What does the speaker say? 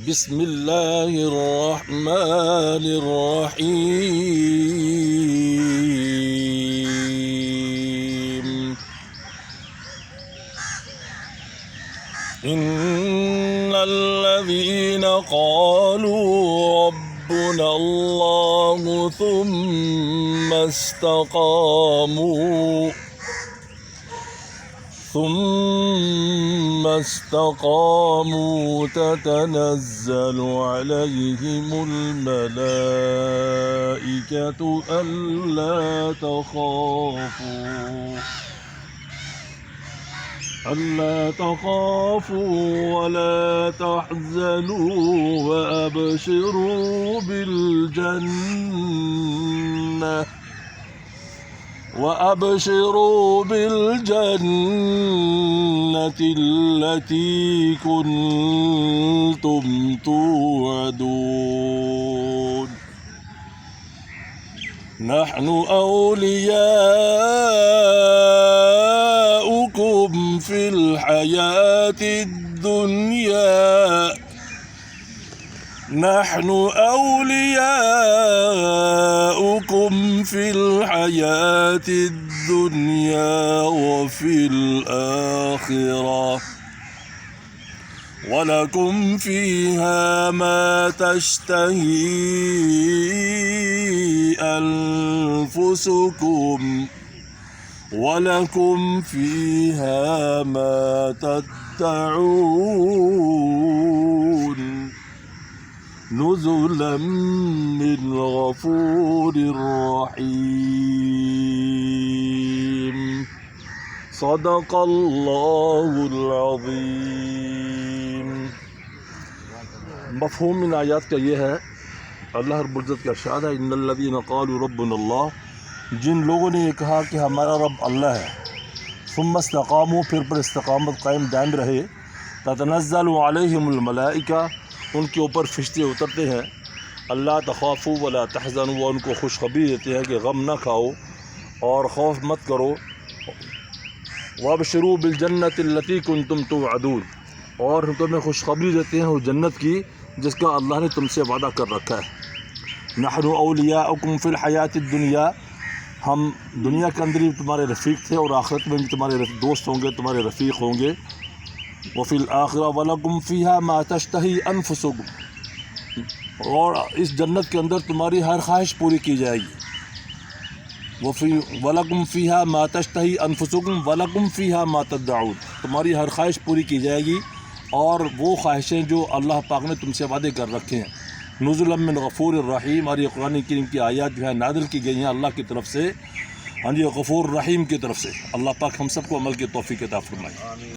بسم الله الرحمن الرحيم. إن الذين قالوا ربنا الله ثم استقاموا تتنزل عليهم الملائكة ألا تخافوا ولا تحزنوا وأبشروا بالجنة التي كنتم توعدون. نحن أولياؤكم في الحياة الدنيا وفي الآخرة، ولكم فيها ما تشتهي أنفسكم ولكم فيها ما تدعون، نزلا من غفور رحيم. صدق الله العظीम। मफ़हूम इन आयात का ये है, अल्लाह रब्बुल इज़्ज़त का इरशाद है, इन्नल्लज़ीना क़ालू रब्बुनल्लाह, जिन लोगों ने ये कहा कि हमारा रब अल्लाह है, सुम्मा इस्तक़ामू, फिर पर इस्तक़ामत कायम दायम रहे, ततनज़्ज़लु अलैहिमुल मलाइका, उनके ऊपर फरिश्ते उतरते हैं, अल्ला तख़ाफ़ू वला तहज़नू, वो उनको खुशखबरी देते हैं कि गम ना खाओ और खौफ मत करो, वबशरू बिलजन्नतिल्लती कुंतुम तुअदून, और तुम्हें खुशखबरी देते हैं उस जन्नत की जिसका अल्लाह ने तुमसे वादा कर रखा है। नहनु औलियाउकुम फ़िल हयातिद दुनिया, हम दुनिया के अंदर ही तुम्हारे रफ़ीक थे और आखिरत में भी तुम्हारे दोस्त होंगे, तुम्हारे रफ़ीक होंगे। वफ़िल आखिरा वलकुम फ़ीहा मा तश्तही अनफुसुकुम, और इस जन्नत के अंदर तुम्हारी हर ख्वाहिश पूरी की जाएगी। वलकुम फ़ीहा मा तश्तही अनफुसुकुम वलकुम फ़ीहा मा तदअून, तुम्हारी हर ख्वाहिश पूरी की जाएगी और वो ख्वाहिशें जो अल्लाह पाक ने तुमसे वादे कर रखे हैं। नुज़ुलन मिन गफ़ूर रहीम, और ये कुरान करीम की आयत जो है नाज़िल की गई हैं अल्लाह की तरफ से, हाँ जी, गफ़ूर रहीम की तरफ से। अल्लाह पाक हम सबको अमल की तौफ़ीक़ अता फ़रमाए।